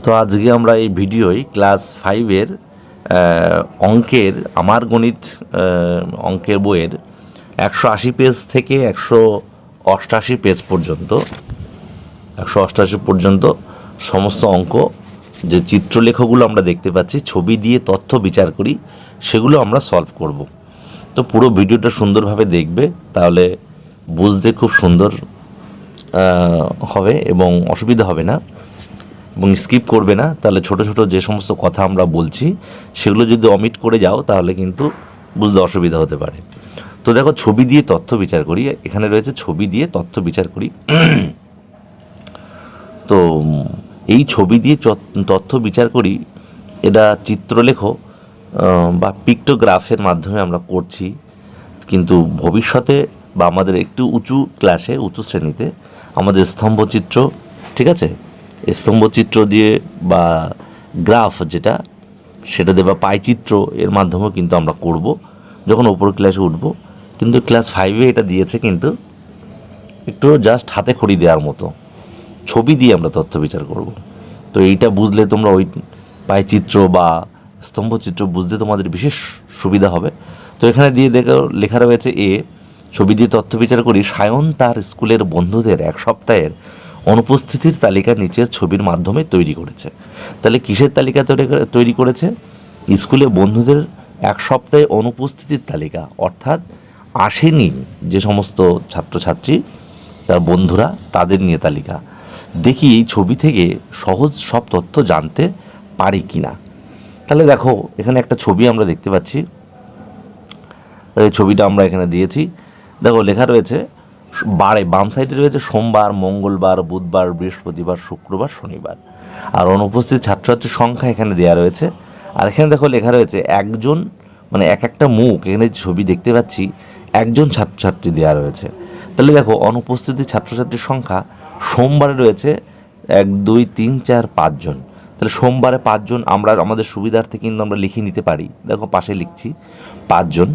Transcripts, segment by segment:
তো আজকে আমরা এই ভিডিওয় ক্লাস 5-এর অঙ্কের আমার গণিত অঙ্কের বইয়ের 180 পেজ থেকে 188 পেজ পর্যন্ত 188 পর্যন্ত সমস্ত অঙ্ক যে চিত্রলেখগুলো আমরা দেখতে পাচ্ছি, ছবি দিয়ে তথ্য বিচার করি, সেগুলো আমরা সলভ করব। তো পুরো ভিডিওটা সুন্দরভাবে দেখবে, তাহলে বুঝতে খুব সুন্দর হবে এবং অসুবিধা হবে না, এবং স্কিপ করবে না। তাহলে ছোট ছোট যে সমস্ত কথা আমরা বলছি সেগুলো যদি অমিট করে যাও তাহলে কিন্তু বুঝতে অসুবিধা হতে পারে। তো দেখো, ছবি দিয়ে তথ্য বিচার করি, এখানে রয়েছে ছবি দিয়ে তথ্য বিচার করি। তো এই ছবি দিয়ে তথ্য বিচার করি, এটা চিত্রলেখ বা পিক্টোগ্রাফের মাধ্যমে আমরা করছি, কিন্তু ভবিষ্যতে বা আমাদের একটু উঁচু ক্লাসে, উঁচু শ্রেণীতে আমাদের স্তম্ভচিত্র, ঠিক আছে, স্তম্ভচিত্র দিয়ে বা গ্রাফ যেটা, সেটা দিয়ে বা পাইচিত্র এর মাধ্যমেও কিন্তু আমরা করব যখন ওপর ক্লাসে উঠব। কিন্তু ক্লাস 5-এ এটা দিয়েছে কিন্তু একটু জাস্ট হাতে খড়ি দেওয়ার মতো, ছবি দিয়ে আমরা তথ্য বিচার করব। তো এইটা বুঝলে তোমরা ওই পাইচিত্র বা স্তম্ভচিত্র বুঝতে তোমাদের বিশেষ সুবিধা হবে। তো এখানে দিয়ে দেখো লেখা রয়েছে ছবি দিয়ে তথ্য বিচার করি, সায়ন তার স্কুলের বন্ধুদের এক সপ্তাহের অনুপস্থিতির তালিকা নিচের ছবির মাধ্যমে তৈরি করেছে। তাহলে কিসের তালিকা তৈরি করেছে? স্কুলে বন্ধুদের এক সপ্তাহে অনুপস্থিতির তালিকা, অর্থাৎ আসেনি যে সমস্ত ছাত্রছাত্রী, তার বন্ধুরা, তাদের নিয়ে তালিকা। দেখি এই ছবি থেকে সহজ সব তথ্য জানতে পারি কি না। তাহলে দেখো, এখানে একটা ছবি আমরা দেখতে পাচ্ছি, এই ছবিটা আমরা এখানে দিয়েছি। দেখো লেখা রয়েছে বারে, বাম সাইডে রয়েছে সোমবার, মঙ্গলবার, বুধবার, বৃহস্পতিবার, শুক্রবার, শনিবার, আর অনুপস্থিত ছাত্রছাত্রীর সংখ্যা এখানে দেওয়া রয়েছে। আর এখানে দেখো লেখা রয়েছে একজন, মানে এক একটা মুখ, এখানে ছবি দেখতে পাচ্ছি একজন ছাত্রছাত্রী দেওয়া রয়েছে। তাহলে দেখো অনুপস্থিত ছাত্রছাত্রীর সংখ্যা সোমবারে রয়েছে 1, 2, 3, 4, 5 জন। তাহলে সোমবারে 5 জন, আমরা আমাদের সুবিধার্থে কিন্তু আমরা লিখে নিতে পারি, দেখো পাশে লিখছি 5 জন।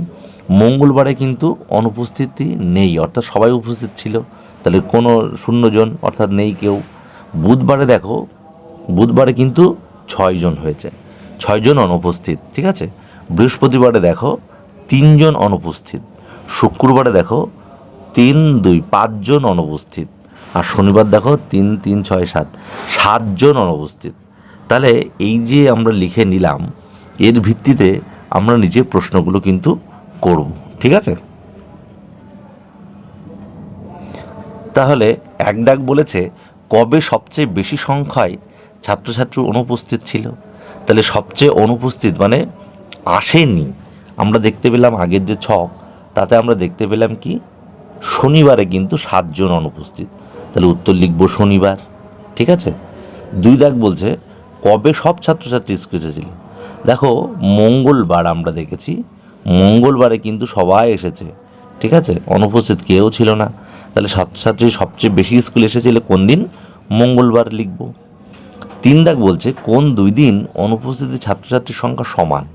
মঙ্গলবারে কিন্তু অনুপস্থিতি নেই, অর্থাৎ সবাই উপস্থিত ছিল, তাহলে কোনো 0 জন, অর্থাৎ নেই কেউ। বুধবারে দেখো, বুধবারে কিন্তু 6 জন হয়েছে, 6 জন অনুপস্থিত, ঠিক আছে। বৃহস্পতিবারে দেখো 3 জন অনুপস্থিত, শুক্রবারে দেখো 3, 2, 5 জন অনুপস্থিত, আর শনিবার দেখো 3, 3, 6, 7 জন অনুপস্থিত। তাহলে এই যে আমরা লিখে নিলাম, এর ভিত্তিতে আমরা নিজে প্রশ্নগুলো কিন্তু করব, ঠিক আছে। তাহলে 1 দাগ বলেছে কবে সবচেয়ে বেশি সংখ্যায় ছাত্রছাত্রী অনুপস্থিত ছিল। তাহলে সবচেয়ে অনুপস্থিত মানে আসেনি, আমরা দেখতে পেলাম আগের যে ছক, তাতে আমরা দেখতে পেলাম কি শনিবারে কিন্তু 7 জন অনুপস্থিত, তাহলে উত্তর লিখব শনিবার, ঠিক আছে। 2 দাগ বলছে কবে সব ছাত্রছাত্রী স্কুলে এসেছিল। দেখো মঙ্গলবার আমরা দেখেছি, মঙ্গলবারে কিন্তু সবাই এসেছে, ঠিক আছে, অনুপস্থিত কেউ ছিল না। তাহলে ছাত্রছাত্রী সবচেয়ে বেশি স্কুলে এসেছিল কোন দিন? মঙ্গলবার লিখব। 3 দাগ বলছে কোন 2 দিন অনুপস্থিত ছাত্রছাত্রীর সংখ্যা সমান।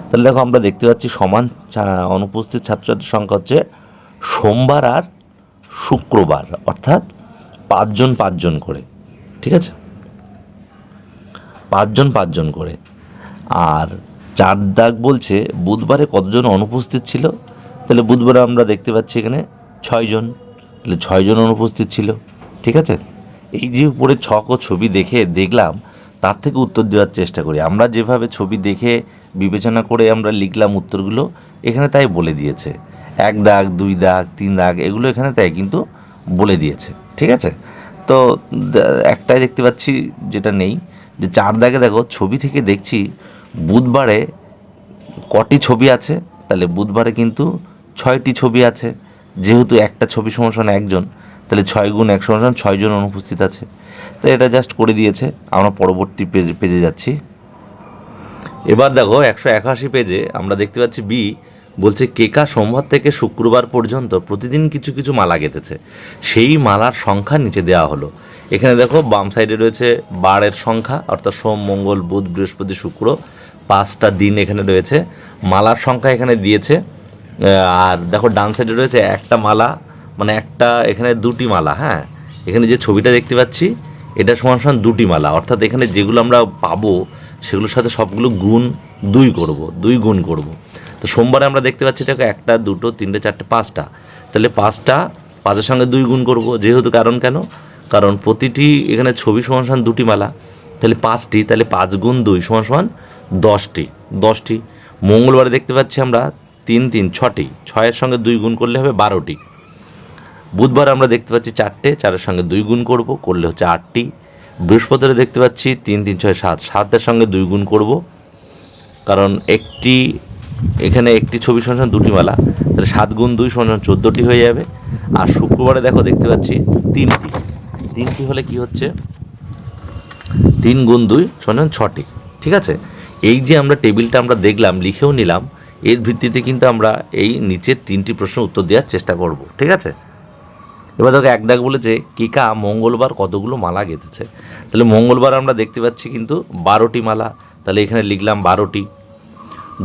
তাহলে দেখো আমরা দেখতে পাচ্ছি সমান অনুপস্থিত ছাত্রছাত্রীর সংখ্যা হচ্ছে সোমবার আর শুক্রবার, অর্থাৎ 5 জন 5 জন করে, ঠিক আছে, 5 জন 5 জন করে। আর 4 দাগ বলছে বুধবারে কতজন অনুপস্থিত ছিল। তাহলে বুধবারে আমরা দেখতে পাচ্ছি এখানে 6 জন, তাহলে 6 জন অনুপস্থিত ছিল, ঠিক আছে। এই যে উপরে ছক ও ছবি দেখলাম, তার থেকে উত্তর দেওয়ার চেষ্টা করি। আমরা যেভাবে ছবি দেখে বিবেচনা করে আমরা লিখলাম উত্তরগুলো, এখানে তাই বলে দিয়েছে। 1 দাগ, 2 দাগ, 3 দাগ, এগুলো এখানে তাই কিন্তু বলে দিয়েছে, ঠিক আছে। তো একটাই দেখতে পাচ্ছি যেটা নেই, যে 4 দাগে দেখো ছবি থেকে দেখছি বুধবারে কটি ছবি আছে। তাহলে বুধবারে কিন্তু 6টি ছবি আছে, যেহেতু একটা ছবি সমান 1 জন, তাহলে 6 গুণ 1 সমান 6 জন অনুপস্থিত আছে। তো এটা জাস্ট করে দিয়েছে। আমরা পরবর্তী পেজে যাচ্ছি। এবার দেখো 181 পেজে আমরা দেখতে পাচ্ছি বলছে কেকা সোমবার থেকে শুক্রবার পর্যন্ত প্রতিদিন কিছু কিছু মালা গেঁথেছে, সেই মালার সংখ্যা নিচে দেওয়া হলো। এখানে দেখো বাম সাইডে রয়েছে বারের সংখ্যা, অর্থাৎ সোম, মঙ্গল, বুধ, বৃহস্পতি, শুক্র, 5টা দিন এখানে রয়েছে, মালার সংখ্যা এখানে দিয়েছে। আর দেখো ডান সাইডে রয়েছে একটা মালা, মানে একটা, এখানে 2টি মালা। হ্যাঁ, এখানে যে ছবিটা দেখতে পাচ্ছি এটা সমান সমান দুটি মালা, অর্থাৎ এখানে যেগুলো আমরা পাবো সেগুলোর সাথে সবগুলো গুণ 2 করব, 2 গুণ করব। তো সোমবারে আমরা দেখতে পাচ্ছি দেখো 1 2 3 4 5টা, তাহলে 5এর সঙ্গে 2 গুণ করব, যেহেতু কারণ প্রতিটি এখানে ছবি সমান সমান দুটি মালা, তাহলে 5টি, তাহলে 5 গুণ 2 সমান সমান 10টি। মঙ্গলবারে দেখতে পাচ্ছি আমরা 3 3 6টি, 6-এর সঙ্গে 2 গুণ করলে হবে 12টি। বুধবার আমরা দেখতে পাচ্ছি 4টে, 4-এর সঙ্গে 2 গুণ করলে হচ্ছে 8টি। বৃহস্পতিবারে দেখতে পাচ্ছি 3 3 6 7, 7-এর সঙ্গে 2 গুণ করব, কারণ এখানে একটি ছবি সমান সমান দুটি মালা, তাহলে 7 গুণ 2 সমান 14টি হয়ে যাবে। আর শুক্রবারে দেখতে পাচ্ছি 3টি হলে কি হচ্ছে 3 গুণ 2 সমান 6টি। ঠিক আছে, এই যে আমরা টেবিলটা আমরা দেখলাম, লিখেও নিলাম, এর ভিত্তিতে কিন্তু আমরা এই নিচের 3টি প্রশ্নের উত্তর দেওয়ার চেষ্টা করব। ঠিক আছে, এবার দেখো 1 দাগ বলেছে কেকা মঙ্গলবার কতগুলো মালা গেঁথেছে। তাহলে মঙ্গলবার আমরা দেখতে পাচ্ছি কিন্তু 12টি মালা, তাহলে এখানে লিখলাম 12টি।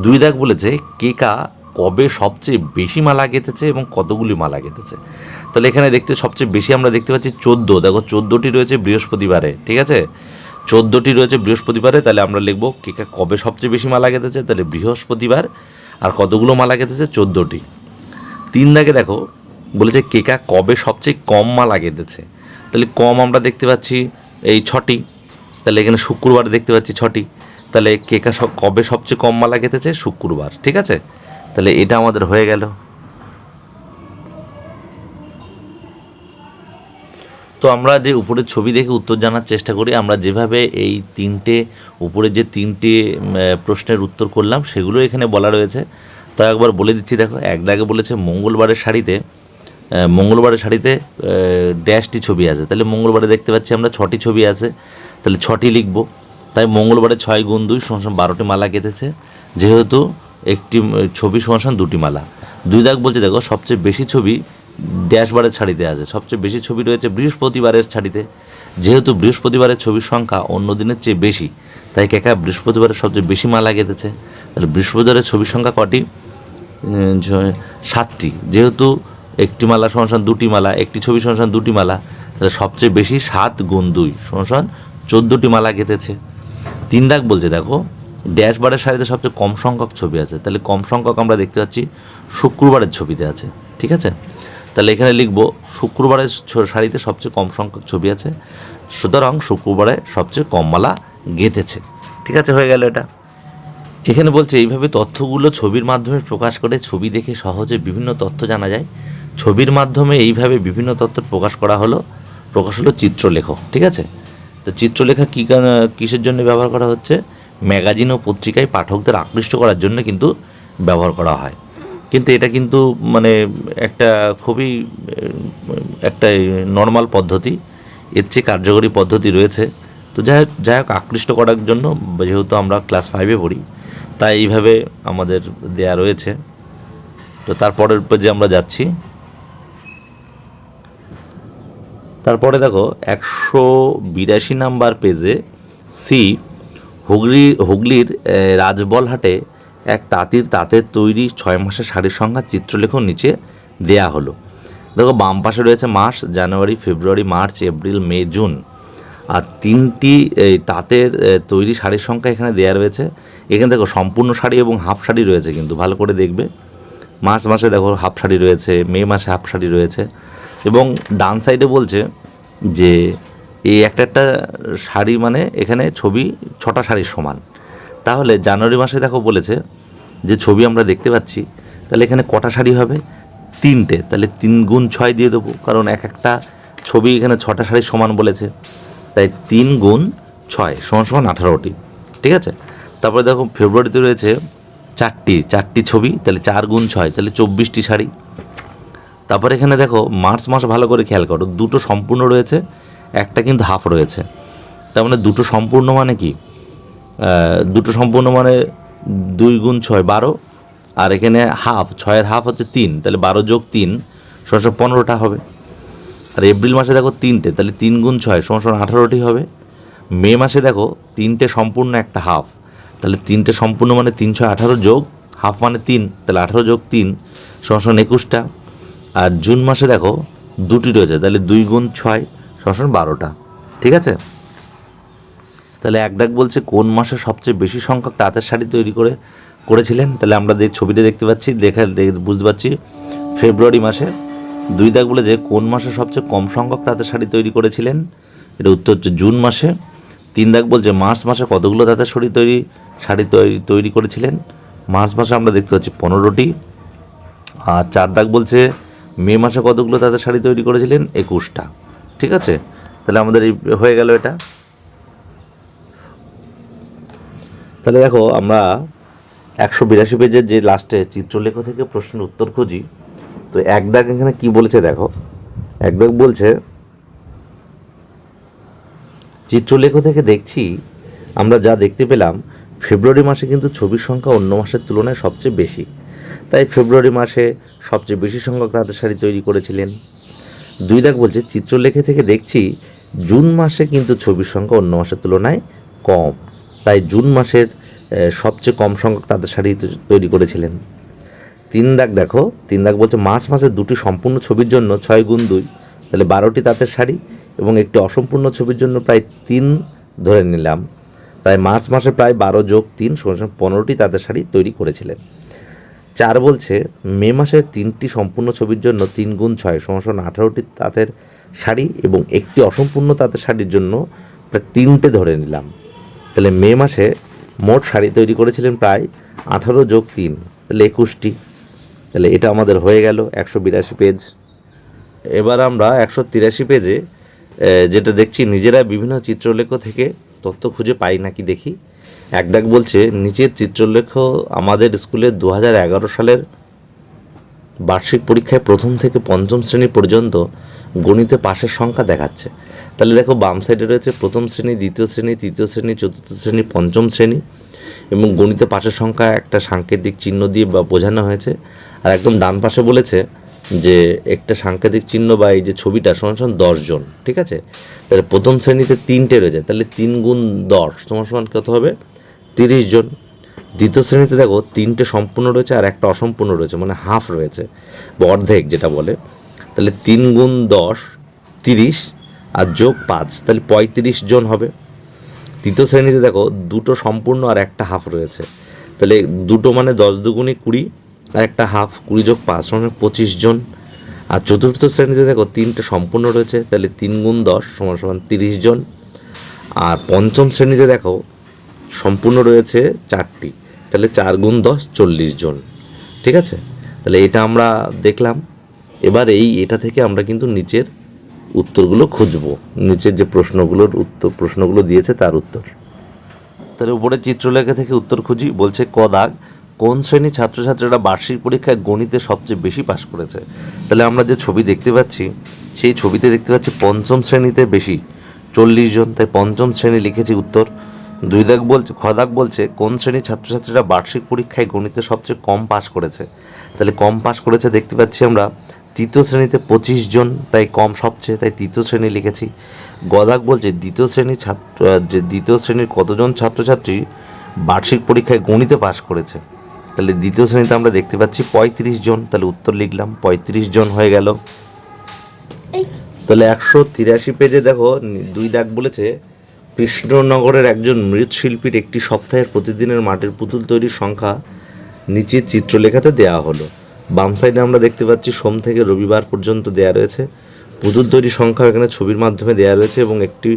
2 দাগ বলেছে কেকা কবে সবচেয়ে বেশি মালা গেঁথেছে এবং কতগুলি মালা গেঁথেছে। তাহলে এখানে সবচেয়ে বেশি আমরা দেখতে পাচ্ছি 14, দেখো 14টি রয়েছে বৃহস্পতিবারে। ঠিক আছে, 14টি রয়েছে বৃহস্পতিবারে, তাহলে আমরা লিখবো কেকা কবে সবচেয়ে বেশি মালা গেঁথেছে, তাহলে বৃহস্পতিবার। আর কতগুলো মালা গেঁথেছে 14টি। 3 দাগে দেখো বলেছে কেকা কবে সবচেয়ে কম মালা গেঁথেছে, তাহলে কম আমরা দেখতে পাচ্ছি এই 6টি, তাহলে এখানে শুক্রবার দেখতে পাচ্ছি 6টি, তাহলে কেকা কবে সবচেয়ে কম মালা গেঁথেছে, শুক্রবার। ঠিক আছে, তাহলে এটা আমাদের হয়ে গেল। তো আমরা যে উপরের ছবি দেখে উত্তর জানার চেষ্টা করি, আমরা যেভাবে এই উপরে যে 3টে প্রশ্নের উত্তর করলাম সেগুলো এখানে বলা রয়েছে। তো একবার বলে দিচ্ছি, দেখো 1 দাগে বলেছে মঙ্গলবারের শাড়িতে ড্যাশটি ছবি আছে, তাহলে মঙ্গলবারে দেখতে পাচ্ছি আমরা 6টি ছবি আছে, তাহলে 6টি লিখব। তাই মঙ্গলবারে 6 গুণ 2 সমান 12টি মালা গেঁথেছে, যেহেতু একটি ছবি সমান 2টি মালা। 2 দাগ বলছে দেখো সবচেয়ে বেশি ছবি ড্যাশবারের শাড়িতে আছে, সবচেয়ে বেশি ছবি রয়েছে বৃহস্পতিবারের শাড়িতে, যেহেতু বৃহস্পতিবারের ছবির সংখ্যা অন্য দিনের চেয়ে বেশি, তাই কেকা বৃহস্পতিবারের সবচেয়ে বেশি মালা গেঁথেছে। তাহলে বৃহস্পতিবারের ছবির সংখ্যা কটি, 7টি, যেহেতু একটি মালা সমান 2টি মালা, একটি ছবি সমান 2টি মালা, তাহলে সবচেয়ে বেশি 7 গুণ 2 সমান 14টি মালা গেঁথেছে। 3 দাগ বলছে দেখো ড্যাশবারের শাড়িতে সবচেয়ে কম সংখ্যক ছবি আছে, তাহলে কম সংখ্যক আমরা দেখতে পাচ্ছি শুক্রবারের ছবিতে আছে। ঠিক আছে, তাহলে এখানে লিখব শুক্রবারের শাড়িতে সবচেয়ে কম সংখ্যক ছবি আছে, সুতরাং শুক্রবারে সবচেয়ে কম মালা গেঁথেছে। ঠিক আছে, হয়ে গেল এটা। এখানে বলছে এইভাবে তথ্যগুলো ছবির মাধ্যমে প্রকাশ করে ছবি দেখে সহজে বিভিন্ন তথ্য জানা যায়। ছবির মাধ্যমে এইভাবে বিভিন্ন তথ্য প্রকাশ হলো চিত্রলেখ। ঠিক আছে, তো চিত্রলেখা কিসের জন্য ব্যবহার করা হচ্ছে, ম্যাগাজিন ও পত্রিকায় পাঠকদের আকৃষ্ট করার জন্য কিন্তু ব্যবহার করা হয়। কিন্তু এটা কিন্তু মানে খুবই একটা নর্মাল পদ্ধতি, এর চেয়ে কার্যকরী পদ্ধতি রয়েছে। তো যাই হোক আকৃষ্ট করার জন্য, যেহেতু আমরা ক্লাস 5-এ পড়ি, তাই এইভাবে আমাদের দেয়া রয়েছে। তো তারপরের পেজে আমরা যাচ্ছি। তারপরে দেখো 182 নাম্বার পেজে সি, হুগলির রাজবলহাটে এক তাঁতের তৈরি 6 মাসের শাড়ির সংখ্যা চিত্রলেখন নিচে দেয়া হলো। দেখো বাম পাশে রয়েছে মাস, জানুয়ারি, ফেব্রুয়ারি, মার্চ, এপ্রিল, মে, জুন, আর 3টি তাঁতের তৈরি শাড়ির সংখ্যা এখানে দেয়া রয়েছে। এখানে দেখো সম্পূর্ণ শাড়ি এবং হাফ শাড়ি রয়েছে, কিন্তু ভালো করে দেখবে। মার্চ মাসে দেখো হাফ শাড়ি রয়েছে, মে মাসে হাফ শাড়ি রয়েছে, এবং ডান সাইডে বলছে যে এই একটা শাড়ি মানে এখানে ছবি 6টা শাড়ির সমান। তাহলে জানুয়ারি মাসে দেখো বলেছে যে ছবি আমরা দেখতে পাচ্ছি, তাহলে এখানে কটা শাড়ি হবে, 3টে, তাহলে 3 গুণ 6 দিয়ে দেবো, কারণ একটা ছবি এখানে 6টা শাড়ির সমান বলেছে, তাই 3 গুণ 6 সমান 18টি। ঠিক আছে, তারপরে দেখো ফেব্রুয়ারিতে রয়েছে 4টি ছবি, তাহলে 4 গুণ 6 তাহলে 24টি শাড়ি। তারপরে এখানে দেখো মার্চ মাস ভালো করে খেয়াল করো, 2টো সম্পূর্ণ রয়েছে, একটা কিন্তু হাফ রয়েছে, তার মানে 2টো সম্পূর্ণ মানে কি, 2টো সম্পূর্ণ মানে 2 গুণ 6 12, আর এখানে হাফ, 6-এর হাফ হচ্ছে 3, তাহলে 12 যোগ 3 সমান 15টা হবে। আর এপ্রিল মাসে দেখো 3টে, তাহলে 3 গুণ 6 সমান 18টি হবে। মে মাসে দেখো 3টে সম্পূর্ণ একটা হাফ, তাহলে 3টে সম্পূর্ণ মানে 3 6 18 যোগ হাফ মানে 3, তাহলে 18 যোগ 3 সমান 21টা। আর জুন মাসে দেখো 2টি রয়েছে, তাহলে 2 গুণ 6 সমান 12টা। ঠিক আছে। তাহলে এক দাগ বলছে কোন মাসে সবচেয়ে বেশি সংখ্যক তাঁতের শাড়ি তৈরি করেছিলেন। তাহলে আমরা ছবিটা দেখতে পাচ্ছি, বুঝতে পারছি ফেব্রুয়ারি মাসে। 2 দাগ বলে যে কোন মাসে সবচেয়ে কম সংখ্যক তাঁতের শাড়ি তৈরি করেছিলেন, এটা উত্তর হচ্ছে জুন মাসে। 3 দাগ বলছে মার্চ মাসে কতগুলো তাঁতের শাড়ি তৈরি করেছিলেন। মার্চ মাসে আমরা দেখতে পাচ্ছি 15টি। আর 4 দাগ বলছে মে মাসে কতগুলো তাঁতের শাড়ি তৈরি করেছিলেন, 21টা। ঠিক আছে, তাহলে আমাদের এই হয়ে গেল এটা। তাহলে দেখো আমরা 182 পেজের যে লাস্টে চিত্রলেখ থেকে প্রশ্নের উত্তর খুঁজি। তো এক দাগ এখানে কি বলেছে দেখো, এক দাগ বলছে চিত্রলেখ থেকে দেখছি আমরা যা দেখতে পেলাম ফেব্রুয়ারি মাসে কিন্তু ছবির সংখ্যা অন্য মাসের তুলনায় সবচেয়ে বেশি, তাই ফেব্রুয়ারি মাসে সবচেয়ে বেশি সংখ্যক তাঁতের শাড়ি তৈরি করেছিলেন। 2 দাগ বলছে চিত্রলেখে থেকে দেখছি জুন মাসে কিন্তু ছবির সংখ্যা অন্য মাসের তুলনায় কম, তাই জুন মাসের সবচেয়ে কম সংখ্যক তাঁতের শাড়ি তৈরি করেছিলেন। 3 দাগ দেখো, 3 দাগ বলছে মার্চ মাসে 2টি সম্পূর্ণ ছবির জন্য 6 × 2, তাহলে 12টি তাঁতের শাড়ি এবং একটি অসম্পূর্ণ ছবির জন্য প্রায় 3 ধরে নিলাম, তাই মার্চ মাসে প্রায় 12 + 3 = 15টি তাঁতের শাড়ি তৈরি করেছিলেন। 4 বলছে মে মাসে 3টি সম্পূর্ণ ছবির জন্য 3 × 6 = 18টি তাঁতের শাড়ি এবং একটি অসম্পূর্ণ তাঁতের শাড়ির জন্য প্রায় 3টে ধরে নিলাম, তাহলে মে মাসে মোট শাড়ি তৈরি করেছিলেন প্রায় 18 + 3, তাহলে 21টি। তাহলে এটা আমাদের হয়ে গেল 182 পেজ। এবার আমরা 183 পেজে যেটা দেখছি নিজেরা বিভিন্ন চিত্রলেখ থেকে তথ্য খুঁজে পাই নাকি দেখি। এক দাগ বলছে নিচের চিত্রলেখ আমাদের স্কুলে 2011 সালের বার্ষিক পরীক্ষায় প্রথম থেকে পঞ্চম শ্রেণী পর্যন্ত গণিতে পাশের সংখ্যা দেখাচ্ছে। তাহলে দেখো বাম সাইডে রয়েছে প্রথম শ্রেণী, দ্বিতীয় শ্রেণী, তৃতীয় শ্রেণী, চতুর্থ শ্রেণী, পঞ্চম শ্রেণী এবং গণিতে পাশের সংখ্যা একটা সাংকেতিক চিহ্ন দিয়ে বোঝানো হয়েছে। আর একদম ডান পাশে বলেছে যে একটা সাংকেতিক চিহ্ন বা এই যে ছবিটা সমান 10 জন। ঠিক আছে, তাহলে প্রথম শ্রেণীতে 3টে রয়েছে, তাহলে 3 × 10 সমান কত হবে, 30 জন। দ্বিতীয় শ্রেণীতে দেখো 3টে সম্পূর্ণ রয়েছে আর একটা অসম্পূর্ণ রয়েছে, মানে হাফ রয়েছে বা অর্ধেক যেটা বলে, তাহলে 3 × 10 30 আর +5, তাহলে 35 জন হবে। তৃতীয় শ্রেণীতে দেখো 2টো সম্পূর্ণ আর একটা হাফ রয়েছে, তাহলে 2টো মানে 10 × 2 = 20 আর একটা হাফ 20 + 5 = 25 জন। আর চতুর্থ শ্রেণীতে দেখো 3টে সম্পূর্ণ রয়েছে, তাহলে 3 × 10 = 30 জন। আর পঞ্চম শ্রেণীতে দেখো সম্পূর্ণ রয়েছে 4টি, তাহলে 4 × 10 40 জন। ঠিক আছে, তাহলে এটা আমরা দেখলাম। এবার এটা থেকে আমরা কিন্তু নিচের উত্তরগুলো খুঁজবো, নিচের যে প্রশ্নগুলো দিয়েছে তার উত্তর। তাহলে উপরে চিত্রলেখা থেকে উত্তর খুঁজি। বলছে ক দাগ কোন শ্রেণীর ছাত্রছাত্রীরা বার্ষিক পরীক্ষায় গণিতে সবচেয়ে বেশি পাস করেছে। তাহলে আমরা যে ছবি দেখতে পাচ্ছি সেই ছবিতে দেখতে পাচ্ছি পঞ্চম শ্রেণীতে বেশি 40 জন, তাই পঞ্চম শ্রেণী লিখেছি উত্তর। 2 দাগ বলছে খ দাগ বলছে কোন শ্রেণীর ছাত্রছাত্রীরা বার্ষিক পরীক্ষায় গণিতে সবচেয়ে কম পাস করেছে। তাহলে কম পাস করেছে দেখতে পাচ্ছি আমরা তৃতীয় শ্রেণীতে 25 জন, তাই কম সবচেয়ে, তাই তৃতীয় শ্রেণী লিখেছি। গ দাগ বলছে দ্বিতীয় শ্রেণীর কতজন ছাত্রছাত্রী বার্ষিক পরীক্ষায় গণিতে পাস করেছে। তাহলে দ্বিতীয় শ্রেণীতে আমরা দেখতে পাচ্ছি 35 জন, তাহলে উত্তর লিখলাম 35 জন হয়ে গেল। তাহলে 183 পেজে দেখো 2 দাগ বলেছে কৃষ্ণনগরের একজন মৃৎশিল্পীর একটি সপ্তাহের প্রতিদিনের মাটির পুতুল তৈরির সংখ্যা নিচের চিত্রলেখাতে দেওয়া হলো। বাম সাইডে আমরা দেখতে পাচ্ছি সোম থেকে রবিবার পর্যন্ত দেওয়া রয়েছে। পুতুল তৈরির সংখ্যা এখানে ছবির মাধ্যমে দেওয়া রয়েছে এবং একটি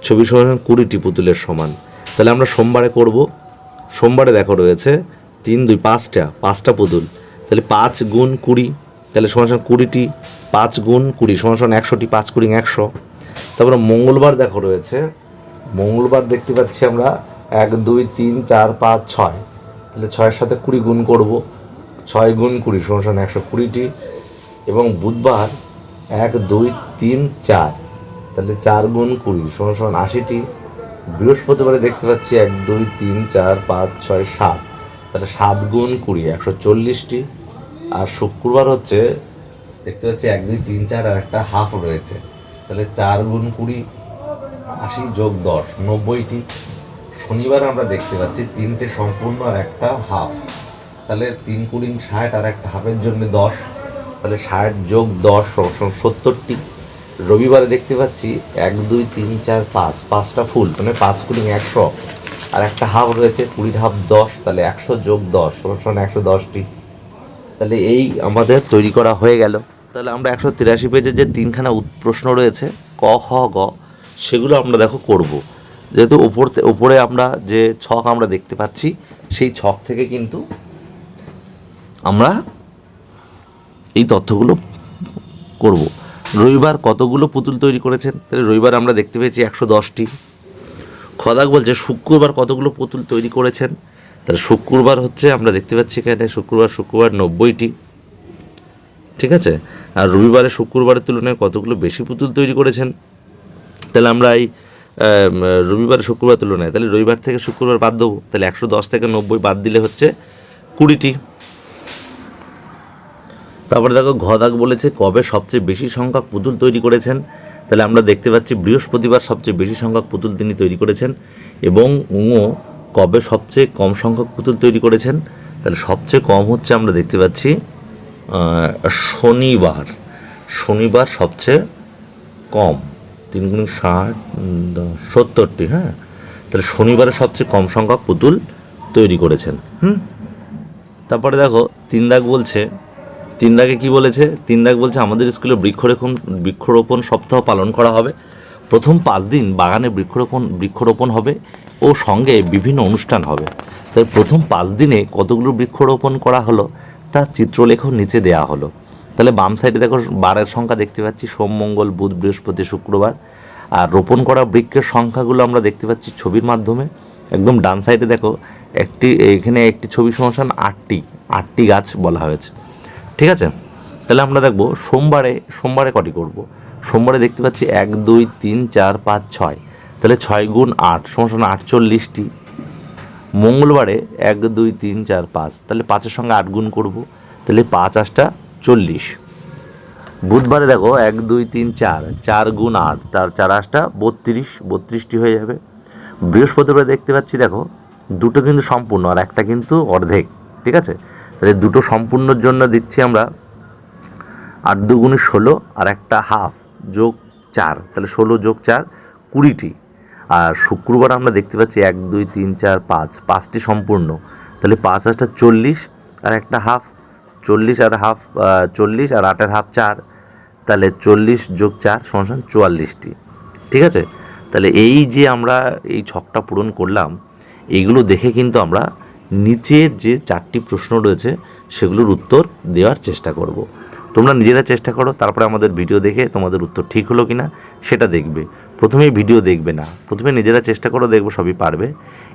ছবি সমান 20টি পুতুলের সমান। তাহলে আমরা সোমবারে করব। সোমবারে দেখো রয়েছে 3 2 5টা পুতুল, তাহলে 5 × 20, তাহলে সমান 20টি, 5 × 20 সমান 100টি, 5 × 100। তারপরে মঙ্গলবার দেখো রয়েছে, মঙ্গলবার দেখতে পাচ্ছি আমরা 1 2 3 4 5 6, তাহলে 6-এর সাথে 20 গুণ করব, 6 × 20 সমান 120টি। এবং বুধবার 1 2 3 4, তাহলে 4 × 20 সমান 80টি। বৃহস্পতিবারে দেখতে পাচ্ছি 1 2 3 4 5 6 7, তাহলে 7 × 20 140টি। আর শুক্রবার হচ্ছে দেখতে পাচ্ছি 1 2 3 4 আর একটা হাফ রয়েছে, তাহলে 4 × 20 80 + 10 90টি। শনিবার আমরা দেখতে পাচ্ছি 3টে সম্পূর্ণ আর একটা হাফ, তাহলে 3 × 20 60 আর একটা হাফের জন্য 10, তাহলে 60 + 10 = 70টি। রবিবারে দেখতে পাচ্ছি 1 2 3 4 5, 5টা ফুল, মানে 5 কুলিং 100, আর একটা হাফ রয়েছে 20 হাফ 10, তাহলে 100 যোগ 10 সমান 110টি। তাহলে এই আমাদের তৈরি করা হয়ে গেল। তাহলে আমরা 183 পেজের যে 3খানা প্রশ্ন রয়েছে ক খ গ, সেগুলো আমরা দেখো করব। যেহেতু উপরে আমরা যে ছক আমরা দেখতে পাচ্ছি, সেই ছক থেকে কিন্তু আমরা এই তথ্যগুলো করব। রবিবার কতগুলো পুতুল তৈরি করেছেন? তাহলে রবিবার আমরা দেখতে পেয়েছি 110টি। খদাক বলছে শুক্রবার কতগুলো পুতুল তৈরি করেছেন? তাহলে শুক্রবার হচ্ছে আমরা দেখতে পাচ্ছি এখানে শুক্রবার 90টি, ঠিক আছে। আর রবিবারে শুক্রবারের তুলনায় কতগুলো বেশি পুতুল তৈরি করেছেন? তাহলে আমরা এই রবিবার শুক্রবার তুলনায়, তাহলে রবিবার থেকে শুক্রবার বাদ দেবো, তাহলে 110 থেকে 90 বাদ দিলে হচ্ছে 20টি। তারপরে দেখো ঘদাক বলেছে কবে সবচেয়ে বেশি সংখ্যক পুতুল তৈরি করেছেন? তাহলে আমরা দেখতে পাচ্ছি বৃহস্পতিবার সবচেয়ে বেশি সংখ্যক পুতুল তিনি তৈরি করেছেন। এবং কবে সবচেয়ে কম সংখ্যক পুতুল তৈরি করেছেন? তাহলে সবচেয়ে কম হচ্ছে আমরা দেখতে পাচ্ছি শনিবার সবচেয়ে কম, 3 গুণ 60 70টি। হ্যাঁ, তাহলে শনিবারে সবচেয়ে কম সংখ্যক পুতুল তৈরি করেছেন। তারপরে দেখো 3 দাগ বলছে, 3 দাগে কী বলেছে? 3 দাগ বলছে আমাদের স্কুলে বৃক্ষরোপণ সপ্তাহ পালন করা হবে। প্রথম 5 দিন বাগানে বৃক্ষরোপণ হবে ও সঙ্গে বিভিন্ন অনুষ্ঠান হবে। তাই প্রথম 5 দিনে কতগুলো বৃক্ষরোপণ করা হলো তার চিত্রলেখ নিচে দেওয়া হলো। তাহলে বাম সাইডে দেখো বারের সংখ্যা দেখতে পাচ্ছি, সোম মঙ্গল বুধ বৃহস্পতি শুক্রবার। আর রোপণ করা বৃক্ষের সংখ্যাগুলো আমরা দেখতে পাচ্ছি ছবির মাধ্যমে। একদম ডান সাইডে দেখো এখানে একটি ছবি সমান 8টি গাছ বলা হয়েছে, ঠিক আছে। তাহলে আমরা দেখব সোমবারে কটি করব। সোমবারে দেখতে পাচ্ছি 1 2 3 4 5 6, তাহলে 6 গুণ 8 সমান 48টি। মঙ্গলবারে 1 2 3 4 5, তাহলে 5-এর সঙ্গে 8 গুণ করব, তাহলে 5 8 40। বুধবারে দেখো 1 2 3 4 গুণ 8, তার 4 8 32টি হয়ে যাবে। বৃহস্পতিবার দেখতে পাচ্ছি দেখো দুটো কিন্তু সম্পূর্ণ আর একটা কিন্তু অর্ধেক, ঠিক আছে। তাহলে দুটো সম্পূর্ণর জন্য দিচ্ছি আমরা 8 2 গুণ 16 আর একটা হাফ যোগ 4, তাহলে 16 যোগ 4 20টি। আর শুক্রবার আমরা দেখতে পাচ্ছি 1 2 3 4 5টি সম্পূর্ণ, তাহলে 5 8 40 আর একটা হাফ, 40 আর হাফ 40 আর 8-এর হাফ 4, তাহলে 40 যোগ 4 সমান 44টি, ঠিক আছে। তাহলে এই যে আমরা এই ছকটা পূরণ করলাম, এইগুলো দেখে কিন্তু আমরা নিচের যে 4টি প্রশ্ন রয়েছে সেগুলোর উত্তর দেওয়ার চেষ্টা করব। তোমরা নিজেরা চেষ্টা করো, তারপরে আমাদের ভিডিও দেখে তোমাদের উত্তর ঠিক হলো কি না সেটা দেখবে। প্রথমেই ভিডিও দেখবে না, প্রথমে নিজেরা চেষ্টা করো, দেখবো সবই পারবে।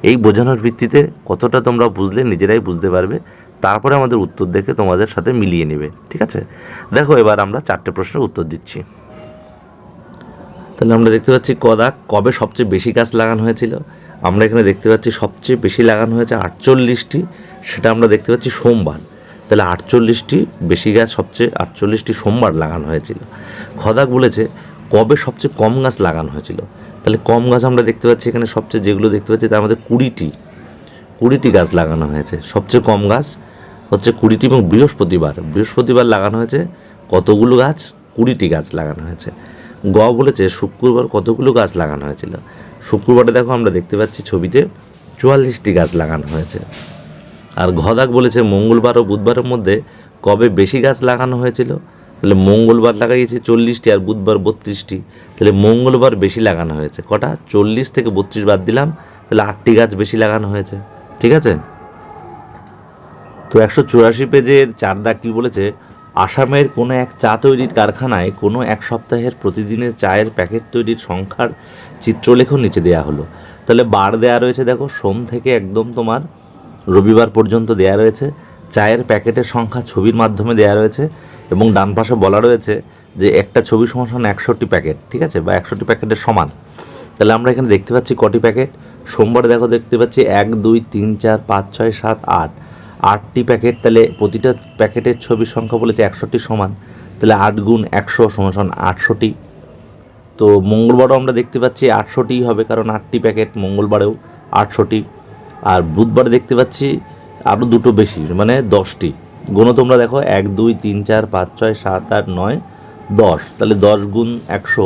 এই বোঝানোর ভিত্তিতে কতটা তোমরা বুঝলে নিজেরাই বুঝতে পারবে, তারপরে আমাদের উত্তর দেখে তোমাদের সাথে মিলিয়ে নেবে, ঠিক আছে। দেখো এবার আমরা 4টে প্রশ্নের উত্তর দিচ্ছি। তাহলে আমরা দেখতে পাচ্ছি কবে সবচেয়ে বেশি গাছ লাগানো হয়েছিল? আমরা এখানে দেখতে পাচ্ছি সবচেয়ে বেশি লাগানো হয়েছে 48টি, সেটা আমরা দেখতে পাচ্ছি সোমবার। তাহলে 48টি বেশি গাছ সবচেয়ে 48টি সোমবার লাগানো হয়েছিল। খদাক বলেছে কবে সবচেয়ে কম গাছ লাগানো হয়েছিল? তাহলে কম গাছ আমরা দেখতে পাচ্ছি এখানে সবচেয়ে যেগুলো দেখতে পাচ্ছি তার মধ্যে 20টি গাছ লাগানো হয়েছে। সবচেয়ে কম গাছ হচ্ছে 20টি এবং বৃহস্পতিবার লাগানো হয়েছে কতগুলো গাছ? 20টি গাছ লাগানো হয়েছে। বলেছে শুক্রবার কতগুলো গাছ লাগানো হয়েছিল? শুক্রবারে দেখো আমরা দেখতে পাচ্ছি ছবিতে 44টি গাছ লাগানো হয়েছে। আর ঘদাক বলেছে মঙ্গলবার ও বুধবারের মধ্যে কবে বেশি গাছ লাগানো হয়েছিল? তাহলে মঙ্গলবার লাগাইয়েছে 40টি আর বুধবার 32টি, তাহলে মঙ্গলবার বেশি লাগানো হয়েছে। কটা? 40 থেকে 32 বাদ দিলাম, তাহলে 8টি গাছ বেশি লাগানো হয়েছে, ঠিক আছে। তো 184 পেজের 4 দাগ কী বলেছে? আসামের কোনো এক চা তৈরির কারখানায় কোনো এক সপ্তাহের প্রতিদিনের চায়ের প্যাকেট তৈরির সংখ্যার চিত্রলেখ নিচে দেওয়া হলো। তাহলে বার দেওয়া রয়েছে দেখো, সোম থেকে একদম তোমার রবিবার পর্যন্ত দেওয়া রয়েছে। চায়ের প্যাকেটের সংখ্যা ছবির মাধ্যমে দেওয়া রয়েছে এবং ডান পাশে বলা রয়েছে যে একটা ছবি সমান 100টি প্যাকেট, ঠিক আছে, বা 100টি প্যাকেটের সমান। তাহলে আমরা এখানে দেখতে পাচ্ছি কটি প্যাকেট? সোমবারে দেখো দেখতে পাচ্ছি 1 2 3 4 5 6 7 8টি প্যাকেট। তাহলে প্রতিটা প্যাকেটের ছবির সংখ্যা বলেছে 100টি সমান, তাহলে 8 গুণ 100 সমান 800টি। তো মঙ্গলবারও আমরা দেখতে পাচ্ছি 800টিই হবে, কারণ 8টি প্যাকেট মঙ্গলবারেও 800টি। আর বুধবারে দেখতে পাচ্ছি আরও দুটো বেশি, মানে 10টি। গুণ তোমরা দেখো 1 2 3 4 5 6 7 8 9 10, তাহলে 10 গুণ 100,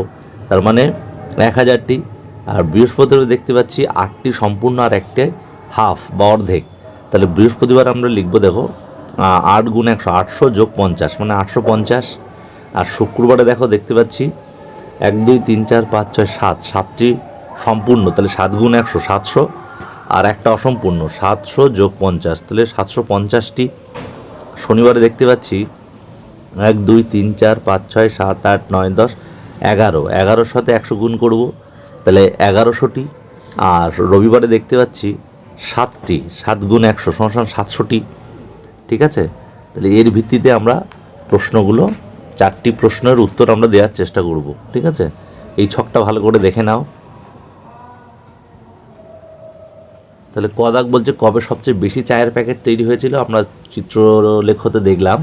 তার মানে 1000টি। আর বৃহস্পতিবার দেখতে পাচ্ছি 8টি সম্পূর্ণ আর একটা হাফ বা অর্ধেক, তাহলে বৃহস্পতিবার আমরা লিখবো দেখো 8 গুণ 100, 800 যোগ 50 মানে 850। আর শুক্রবারে দেখো দেখতে পাচ্ছি 1 2 3 4 5 6 7, 7টি সম্পূর্ণ, তাহলে 7 গুণ 100 700, আর একটা অসম্পূর্ণ 700 যোগ 50, তাহলে 750টি। শনিবারে দেখতে পাচ্ছি 1 2 3 4 5 6 7 8 9 10 11, 11-র সাথে 100 গুণ করব, তাহলে 1100টি। আর রবিবারে দেখতে পাচ্ছি 7টি, 7 গুণ 100 সমান 700টি। ঠিক আছে, তাহলে এর ভিত্তিতে আমরা প্রশ্নগুলো 4টি প্রশ্নের উত্তর আমরা দেওয়ার চেষ্টা করব। ঠিক আছে, এই ছকটা ভালো করে দেখে নাও। তাহলে ক দাগ বলছে কবে সবচেয়ে বেশি চায়ের প্যাকেট তৈরি হয়েছিল, আমরা চিত্রলেখতে দেখলাম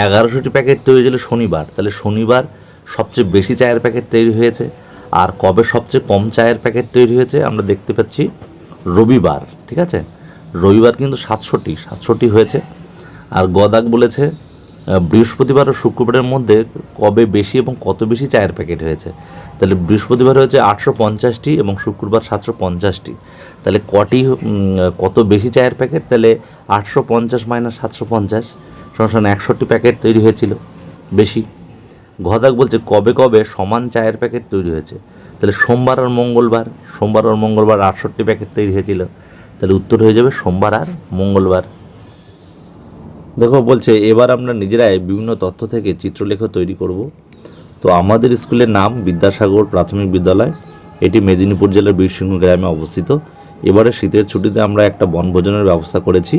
1100টি প্যাকেট তৈরি হয়েছিল শনিবার, তাহলে শনিবার সবচেয়ে বেশি চায়ের প্যাকেট তৈরি হয়েছে। আর কবে সবচেয়ে কম চায়ের প্যাকেট তৈরি হয়েছে আমরা দেখতে পাচ্ছি রবিবার। ঠিক আছে, রবিবার কিন্তু 700টি হয়েছে। আর গ দাগ বলেছে বৃহস্পতিবার ও শুক্রবারের মধ্যে কবে বেশি এবং কত বেশি চায়ের প্যাকেট হয়েছে, তাহলে বৃহস্পতিবার হয়েছে 850টি এবং শুক্রবার 750টি, তাহলে কত বেশি চায়ের প্যাকেট, তাহলে 850 মাইনাস 750 সমান 100টি প্যাকেট তৈরি হয়েছিল বেশি। ঘ দাগ বলছে কবে কবে সমান চায়ের প্যাকেট তৈরি হয়েছে, তাহলে সোমবার আর মঙ্গলবার, 68টি প্যাকেট তৈরি হয়েছিল, তাহলে উত্তর হয়ে যাবে সোমবার আর মঙ্গলবার। দেখো বলছে এবার আমরা নিজেরাই বিভিন্ন তথ্য থেকে চিত্রলেখ তৈরি করব। তো আমাদের স্কুলের নাম বিদ্যাসাগর প্রাথমিক বিদ্যালয়, এটি মেদিনীপুর জেলার বীরসিংহ গ্রামে অবস্থিত। এবারে শীতের ছুটিতে আমরা একটা বনভোজনের ব্যবস্থা করেছি।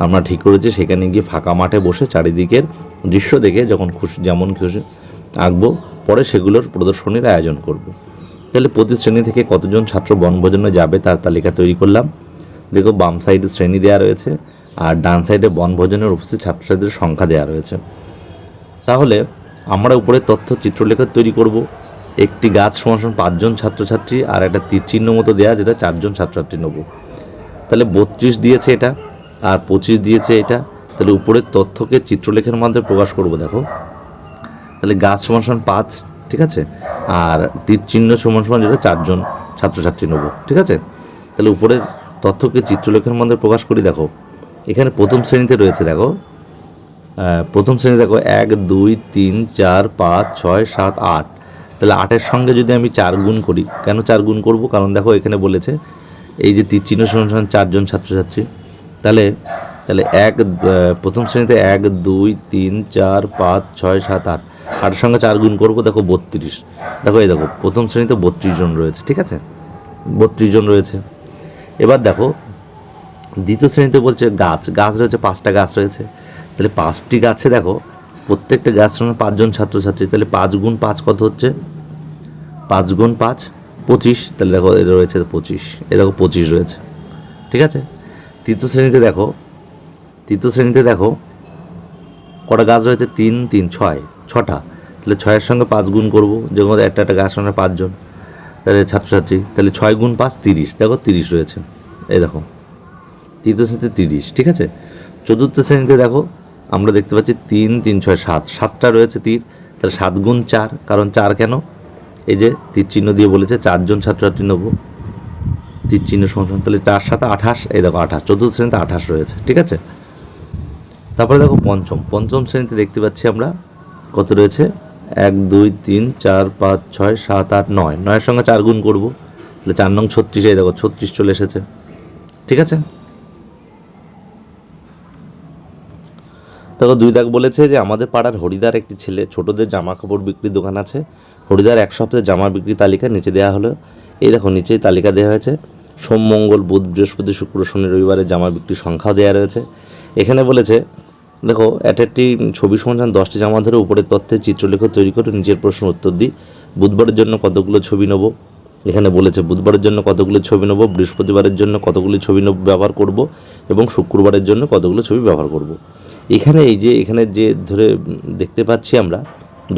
আমরা ঠিক করেছি সেখানে গিয়ে ফাঁকা মাঠে বসে চারিদিকের দৃশ্য দেখে যেমন খুশি আঁকবো, পরে সেগুলোর প্রদর্শনীর আয়োজন করব। তাহলে প্রতি শ্রেণী থেকে কতজন ছাত্র বনভোজনে যাবে তার তালিকা তৈরি করলাম। দেখো বাম সাইডে শ্রেণী দেওয়া রয়েছে আর ডান সাইডে বনভোজনের উপস্থিত ছাত্রছাত্রীদের সংখ্যা দেওয়া রয়েছে। তাহলে আমরা উপরে তথ্য চিত্রলেখা তৈরি করব। একটি গাছ সমান 5 জন ছাত্রছাত্রী আর একটা তীর চিহ্ন মতো দেওয়া, যেটা 4 জন ছাত্রছাত্রী নেব। তাহলে 32 দিয়েছে এটা আর 25 দিয়েছে এটা, তাহলে উপরের তথ্যকে চিত্রলেখার মাধ্যমে প্রকাশ করব। দেখো তাহলে গাছ সমান 5, ঠিক আছে, আর তীর চিহ্ন সমান যেটা 4 জন ছাত্রছাত্রী নেব। ঠিক আছে, তাহলে উপরের তথ্যকে চিত্রলেখার মাধ্যমে প্রকাশ করি। দেখো এখানে প্রথম শ্রেণীতে রয়েছে, দেখো প্রথম শ্রেণী দেখো 1 2 3 4 5 6 7 8, তাহলে 8-এর সঙ্গে যদি আমি 4 গুণ করি, কেন 4 গুণ করব, কারণ দেখো এখানে বলেছে এই যে তীর চিহ্ন সমান 4 জন ছাত্রছাত্রী, তাহলে প্রথম শ্রেণীতে 1 2 3 4 5 6 7 8, 8-এর সঙ্গে 4 গুণ করব, দেখো 32। দেখো এই দেখো প্রথম শ্রেণীতে 32 জন রয়েছে। ঠিক আছে, 32 জন রয়েছে। এবার দেখো দ্বিতীয় শ্রেণীতে বলছে গাছ রয়েছে, 5টা গাছ রয়েছে, তাহলে 5টি গাছে দেখো প্রত্যেকটা গাছ সঙ্গে 5 জন ছাত্রছাত্রী, তাহলে 5 গুণ 5 কত হচ্ছে, 5 গুণ 5 25, তাহলে দেখো এটা রয়েছে 25, এ দেখো 25 রয়েছে। ঠিক আছে, তৃতীয় শ্রেণীতে দেখো কটা গাছ রয়েছে, 3 3 6টা, তাহলে 6-এর সঙ্গে 5 গুণ করবো, যেমন একটা গাছ সঙ্গে 5 জন, তাহলে ছাত্রছাত্রী, তাহলে 6 গুণ 5 30, দেখো 30 রয়েছে, এই দেখো তৃতীয় শ্রেণীতে 30। ঠিক আছে, চতুর্থ শ্রেণীতে দেখো আমরা দেখতে পাচ্ছি 3 3 6 7, 7টা রয়েছে তীর, তাহলে 7 গুণ 4, কারণ 4 কেন, এই যে তীর চিহ্ন দিয়ে বলেছে 4 জন ছাত্রছাত্রী নেব, তীর চিহ্ন সমান, তাহলে 4 7 28, এই দেখো 28, চতুর্থ শ্রেণীতে 28 রয়েছে। ঠিক আছে, তারপরে দেখো পঞ্চম শ্রেণীতে দেখতে পাচ্ছি আমরা কত রয়েছে, 1 2 3 4 5 6 7 8 9, 9-এর সঙ্গে 4 গুণ করবো, তাহলে 4 নং 36, এই দেখো 36 চলে এসেছে। ঠিক আছে, দেখো 2 দাগ বলেছে যে আমাদের পাড়ার হরিদার একটি ছেলে ছোটদের জামা কাপড় বিক্রির দোকান আছে। হরিদার এক সপ্তাহে জামার বিক্রি তালিকা নিচে দেওয়া হলো। এই দেখো নিচেই তালিকা দেওয়া হয়েছে, সোম মঙ্গল বুধ বৃহস্পতি শুক্র শনি রবিবারে জামা বিক্রির সংখ্যাও দেওয়া রয়েছে। এখানে বলেছে দেখো একটি ছবি সমাধান 10টি জামা ধরে উপরের তথ্যে চিত্রলেখ তৈরি করে নিজের প্রশ্ন উত্তর দিই। বুধবারের জন্য কতগুলো ছবি নেব, এখানে বলেছে বুধবারের জন্য কতগুলো ছবি নেব, বৃহস্পতিবারের জন্য কতগুলো ছবি ব্যবহার করব এবং শুক্রবারের জন্য কতগুলো ছবি ব্যবহার করব। এখানে যে ধরে দেখতে পাচ্ছি আমরা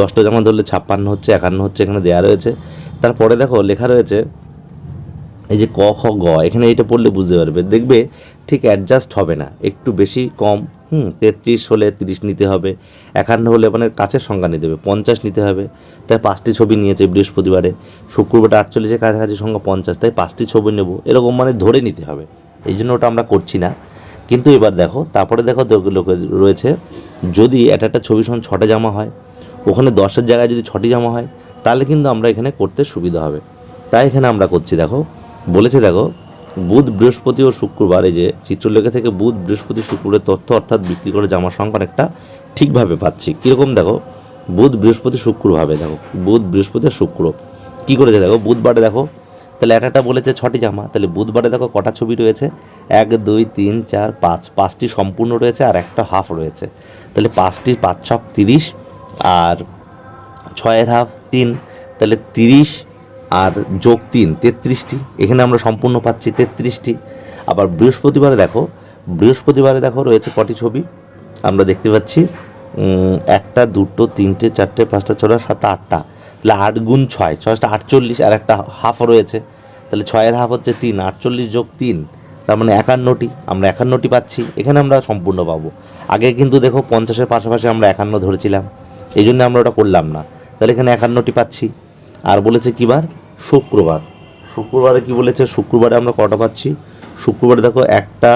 10টা জামা ধরলে 56 হচ্ছে, 51 হচ্ছে, এখানে দেওয়া রয়েছে। তারপরে দেখো লেখা রয়েছে এই যে ক খ গ, এখানে এটা পড়লে বুঝতে পারবে, দেখবে ঠিক অ্যাডজাস্ট হবে না, একটু বেশি কম। 33 হলে 30 নিতে হবে, 51 হলে মানে কাছের সংখ্যা নিতে হবে, 50 নিতে হবে, তাই 5টি ছবি নিয়েছে বৃহস্পতিবারে। শুক্রবারে 48-এর কাছাকাছি সংখ্যা 50, তাই 5টি ছবি নেব, এরকম মানে ধরে নিতে হবে। এই জন্য ওটা আমরা করছি না। কিন্তু এবার দেখো, তারপরে দেখো রয়েছে, যদি একটা ছবি সমান 6টে জামা হয়, ওখানে 10-এর জায়গায় যদি 6টি জামা হয়, তাহলে কিন্তু আমরা এখানে করতে সুবিধা হবে। তাই এখানে আমরা করছি। দেখো বলেছে, দেখো বুধ বৃহস্পতি ও শুক্রবার, এই যে চিত্রলেখা থেকে বুধ বৃহস্পতি শুক্রের তথ্য অর্থাৎ বিক্রি করে জামার সংখ্যা একটা ঠিকভাবে পাচ্ছি। কীরকম দেখো, বুধ বৃহস্পতি শুক্রভাবে, দেখো বুধ বৃহস্পতি আর শুক্র কী করেছে, দেখো বুধবারে দেখো, তাহলে একটা বলেছে 6টি জামা, তাহলে বুধবারে দেখো কটা ছবি রয়েছে, 1 2 3 4 5, 5টি সম্পূর্ণ রয়েছে আর একটা হাফ রয়েছে, তাহলে 5টি 5 ছক 30 আর 6-এর হাফ 3, তাহলে 30 আর যোগ 3 33টি, এখানে আমরা সম্পূর্ণ পাচ্ছি 33টি। আবার বৃহস্পতিবারে দেখো রয়েছে কটি ছবি, আমরা দেখতে পাচ্ছি 1টা 2টো 3টে 4টে 5টা 6টা 7টা 8টা, তাহলে 8 গুণ 6, 6টা 48 আর একটা হাফ রয়েছে, তাহলে 6-এর হাফ হচ্ছে 3, 48 যোগ 3, তার মানে 51টি, আমরা 51টি পাচ্ছি, এখানে আমরা সম্পূর্ণ পাবো। আগে কিন্তু দেখো 50-এর পাশাপাশি আমরা 51 ধরেছিলাম, এই জন্য আমরা ওটা করলাম না, তাহলে এখানে 51টি পাচ্ছি। আর বলেছে কী বার, শুক্রবারে কি বলেছে, শুক্রবারে আমরা কটা পাচ্ছি, শুক্রবারে দেখো 1টা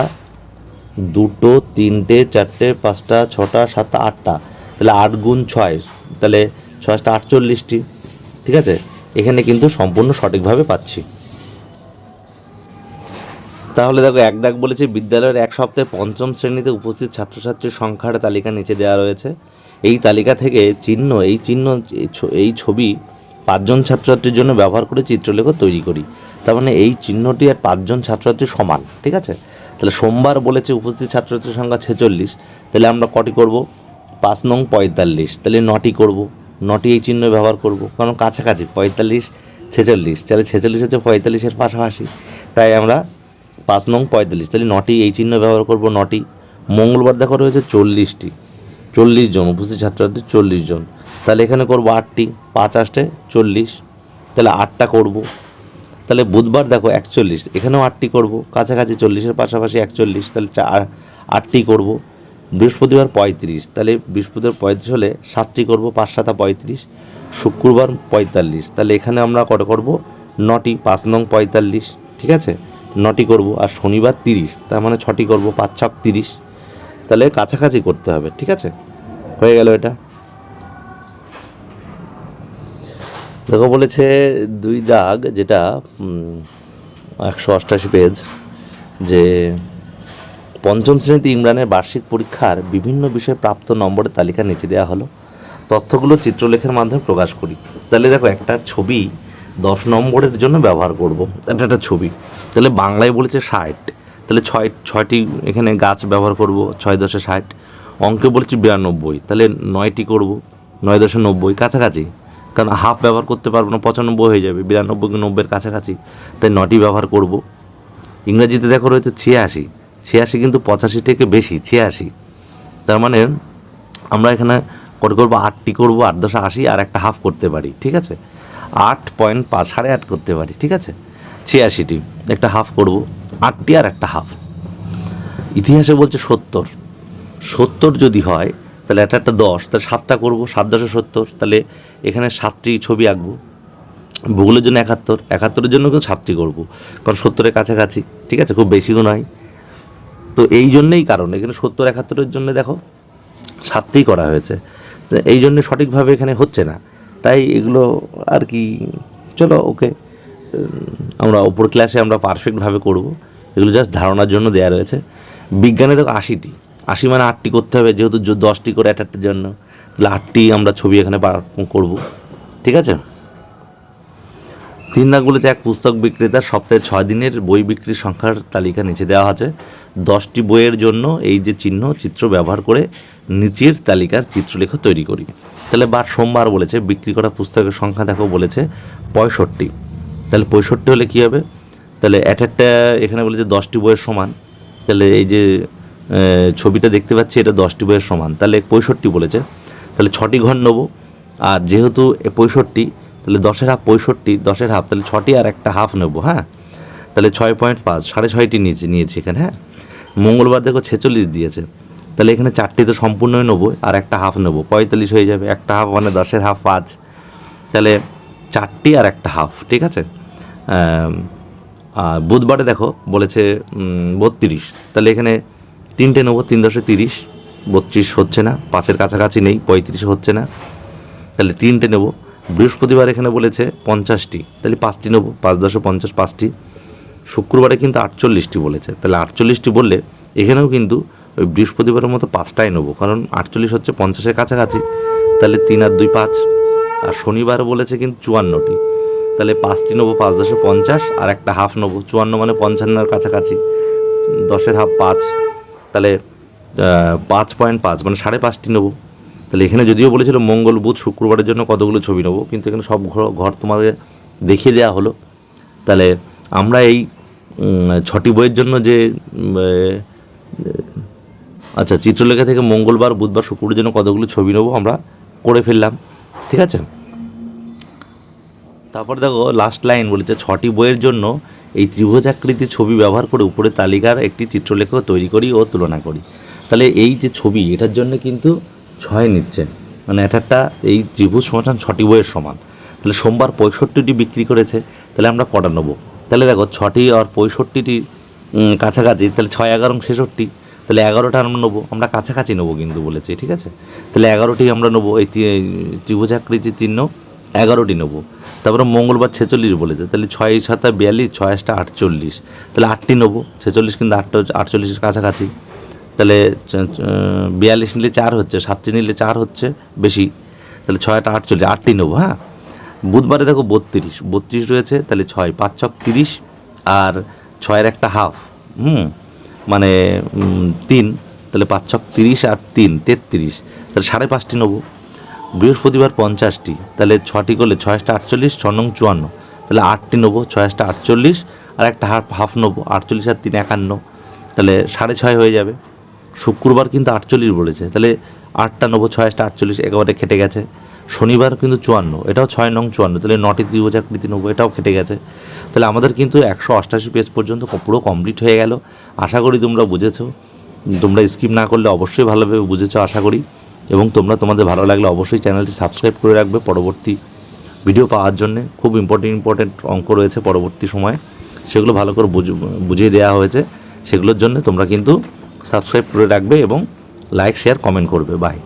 2টো 3টে 4টে 5টা 6টা 7টা 8টা, তাহলে 8 গুণ 6, তাহলে 6টা 48টি, ঠিক আছে, এখানে কিন্তু সম্পূর্ণ সঠিকভাবে পাচ্ছি। তাহলে দেখো 1 দাগ বলেছে, বিদ্যালয়ের এক সপ্তাহে 5ম শ্রেণীতে উপস্থিত ছাত্রছাত্রীর সংখ্যার তালিকা নিচে দেওয়া রয়েছে। এই তালিকা থেকে এই ছবি 5জন ছাত্রছাত্রীর জন্য ব্যবহার করে চিত্রলেখ তৈরি করি। তার মানে এই চিহ্নটি আর 5জন ছাত্রছাত্রীর সমান, ঠিক আছে। তাহলে সোমবার বলেছে উপস্থিত ছাত্রছাত্রীর সংখ্যা 46, তাহলে আমরা কটি করব, 5 নং 45, তাহলে 9টি করব, 9টি এই চিহ্ন ব্যবহার করব, কারণ কাছাকাছি 45 46, তাহলে 46 হচ্ছে 45-এর পাশাপাশি, তাই আমরা 5 নং 45, তাহলে 9টি এই চিহ্ন ব্যবহার করব, 9টি। মঙ্গলবার দেখো রয়েছে 40টি, 40 জন উপস্থিত ছাত্রছাত্রী 40 জন, তাহলে এখানে করব 8টি, 5 8 40, তাহলে 8টা করব। তাহলে বুধবার দেখো 41, এখানেও 8টি করব, কাছাকাছি 40-এর পাশাপাশি 41, তাহলে 8টি করব। বৃহস্পতিবার 35, তাহলে বৃহস্পতিবার 35 হলে 7টি করব, 5 7 35। শুক্রবার 45, তাহলে এখানে আমরা কত করব, 9টি, 5 নং 45, ঠিক আছে, 9টি করব। আর শনিবার 30, তার মানে 6টি করব, 5 6 30, তাহলে কাছাকাছি করতে হবে, ঠিক আছে, হয়ে গেল এটা। দেখো বলেছে 2 দাগ, যেটা 188 পেজ, যে 5ম শ্রেণীতে ইমরানের বার্ষিক পরীক্ষার বিভিন্ন বিষয়ে প্রাপ্ত নম্বরের তালিকা নিচে দেওয়া হলো, তথ্যগুলো চিত্রলেখের মাধ্যমে প্রকাশ করি। তাহলে দেখো একটা ছবি 10 নম্বরের জন্য ব্যবহার করব, একটা ছবি, তাহলে বাংলায় বলেছে 60, তাহলে 6টি এখানে গাছ ব্যবহার করব, 6 10 60। অঙ্কে বলেছি 92, তাহলে 9টি করব, 9 10 90, কাছাকাছি, কারণ হাফ ব্যবহার করতে পারবো না, 95 হয়ে যাবে, 92 কি 90-এর কাছাকাছি, তাই 9টি ব্যবহার করব। ইংরেজিতে দেখো রয়েছে 86 কিন্তু 85 থেকে বেশি, 86, তার মানে আমরা এখানে কত করবো, 8টি করবো, 8 10 80 আর একটা হাফ করতে পারি, ঠিক আছে, 8.5 8.5 করতে পারি, ঠিক আছে, 86টি একটা হাফ করব, 8টি আর একটা হাফ। ইতিহাসে বলছে 70 যদি হয়, তাহলে একটা 10, তাহলে 7টা করবো, 7 10 70, তাহলে এখানে 7টি ছবি আঁকবো। ভূগোলের জন্য 71-এর জন্য কিন্তু 7টি করবো, কারণ 70-এর কাছাকাছি, ঠিক আছে, খুব বেশিও নয়। তো এই জন্যেই কারণ এখানে 70 71-এর জন্য দেখো 7টি করা হয়েছে, এই জন্য সঠিকভাবে এখানে হচ্ছে না, তাই এগুলো আর কি, চলো ওকে, আমরা ওপর ক্লাসে আমরা পারফেক্টভাবে করব, এগুলো জাস্ট ধারণার জন্য দেওয়া রয়েছে। বিজ্ঞানে দেখো 80 মানে 8টি করতে হবে, যেহেতু 10টি করে একটার জন্য, তাহলে 8টি আমরা ছবি এখানে করব, ঠিক আছে। 3 দাগ বলেছে, এক পুস্তক বিক্রেতার সপ্তাহে 6 দিনের বই বিক্রির সংখ্যার তালিকা নিচে দেওয়া আছে, 10টি বইয়ের জন্য এই যে চিত্র ব্যবহার করে নিচের তালিকার চিত্রলেখ তৈরি করি। তাহলে সোমবার বলেছে বিক্রি করা পুস্তকের সংখ্যা দেখো বলেছে 65, তাহলে 65 হলে কী হবে, তাহলে একটা এখানে বলেছে 10টি বইয়ের সমান, তাহলে এই যে ছবিটা দেখতে পাচ্ছি এটা 10টি বইয়ের সমান, তাহলে 65 বলেছে, তাহলে 6টি ঘর নেবো, আর যেহেতু 65, তাহলে 10-এর হাফ 65, 10-এর হাফ, তাহলে 6টি আর একটা হাফ নেবো, হ্যাঁ, তাহলে 6.5 6.5টি নিয়েছি এখানে। হ্যাঁ, মঙ্গলবার দেখো 46 দিয়েছে, তাহলে এখানে 4টি তো সম্পূর্ণই নেবো, আর একটা হাফ নেবো, 45 হয়ে যাবে। একটা হাফ মানে 10-এর হাফ 5, তাহলে 4টি আর একটা হাফ, ঠিক আছে। আর বুধবারে দেখো বলেছে 32, তাহলে এখানে 3টে নেবো, 3 10 30, 32 হচ্ছে না, 5-এর কাছাকাছি নেই, 35 হচ্ছে না, তাহলে 3টে নেবো। বৃহস্পতিবার এখানে বলেছে 50টি, তাহলে 5টি নেবো, 5 10 50, 5টি। শুক্রবারে কিন্তু 48টি বলেছে, তাহলে 48টি বললে এখানেও কিন্তু ওই বৃহস্পতিবারের মতো 5টাই নেবো, কারণ 48 হচ্ছে 50-এর কাছাকাছি, তাহলে 3 আর 2 5। আর শনিবার বলেছে কিন্তু 54টি, তাহলে 5টি নেবো, 5 10 50, আর একটা হাফ নেবো, 54 মানে 55-এর কাছাকাছি, 10-এর হাফ 5, তাহলে 5.5 মানে 5.5টি নেবো। তাহলে এখানে যদিও বলেছিল মঙ্গল বুধ শুক্রবারের জন্য কতগুলো ছবি নেবো, কিন্তু এখানে সব ঘর তোমাদের দেখিয়ে দেওয়া হলো। তাহলে আমরা এই 6টি বইয়ের জন্য যে আচ্ছা চিত্রলেখা থেকে মঙ্গলবার বুধবার শুক্রবারের জন্য কতগুলো ছবি নেবো আমরা করে ফেললাম, ঠিক আছে। তারপর দেখো লাস্ট লাইন বলেছে 6টি বইয়ের জন্য এই ত্রিভুজাকৃতির ছবি ব্যবহার করে উপরে তালিকার একটি চিত্রলেখ তৈরি করি ও তুলনা করি। তাহলে এই যে ছবি এটার জন্য কিন্তু 6 নিচ্ছে, মানে একটা এই ত্রিভুজ সমান 6টি বইয়ের সমান। তাহলে সোমবার 65টি বিক্রি করেছে, তাহলে আমরা কটা নেবো? তাহলে দেখো 6টি আর 65টি কাছাকাছি, তাহলে 6 11 66, তাহলে 11টা আমরা নেবো, আমরা কাছাকাছি নেবো কিন্তু বলেছে, ঠিক আছে। তাহলে 11টি আমরা নেবো, এই ত্রিভুজাকৃতির চিহ্ন 11টি নেবো। তারপরে মঙ্গলবার 46 বলেছে, তাহলে 6 7 42, 6 8 48, তাহলে 8টি নেবো, 46 কিন্তু 8টা 48-এর কাছাকাছি, তাহলে 42 নিলে 4 হচ্ছে, 7টি নিলে 4 হচ্ছে বেশি, তাহলে 6 8 48, 8টি নেবো। হ্যাঁ, বুধবারে দেখো 32 রয়েছে, তাহলে 6 5 6 30, আর 6-এর একটা হাফ, মানে 3, তাহলে 5 6 30 আর 3 33, তাহলে 5.5টি নেবো। বৃহস্পতিবার 50টি, তাহলে 6টি করলে 6 48, 6 9 54, তাহলে 8টি নেবো, 6 48, আর একটা হাফ নেবো, 48 আর 3 51, তাহলে 6.5 হয়ে যাবে। শুক্রবার কিন্তু 48 বলেছে, তাহলে 8টা নেবো, 6 48, একেবারে খেটে গেছে। শনিবার কিন্তু 54, এটাও 6 9 54, তাহলে 9টি ত্রিভুজাকৃতি নেবো, এটাও খেটে গেছে। তাহলে আমাদের কিন্তু 188 পেজ পর্যন্ত পুরো কমপ্লিট হয়ে গেল। আশা করি তোমরা বুঝেছো, তোমরা স্কিপ না করলে অবশ্যই ভালোভাবে বুঝেছো আশা করি, এবং তোমাদের ভালো লাগলে অবশ্যই চ্যানেলটি সাবস্ক্রাইব করে রাখবে পরবর্তী ভিডিও পাওয়ার জন্যে। খুব ইম্পর্টেন্ট অঙ্ক রয়েছে পরবর্তী সময়ে, সেগুলো ভালো করে বুঝিয়ে দেওয়া হয়েছে, সেগুলোর জন্য তোমরা কিন্তু সাবস্ক্রাইব করে রাখবে এবং লাইক শেয়ার কমেন্ট করবে। বাই।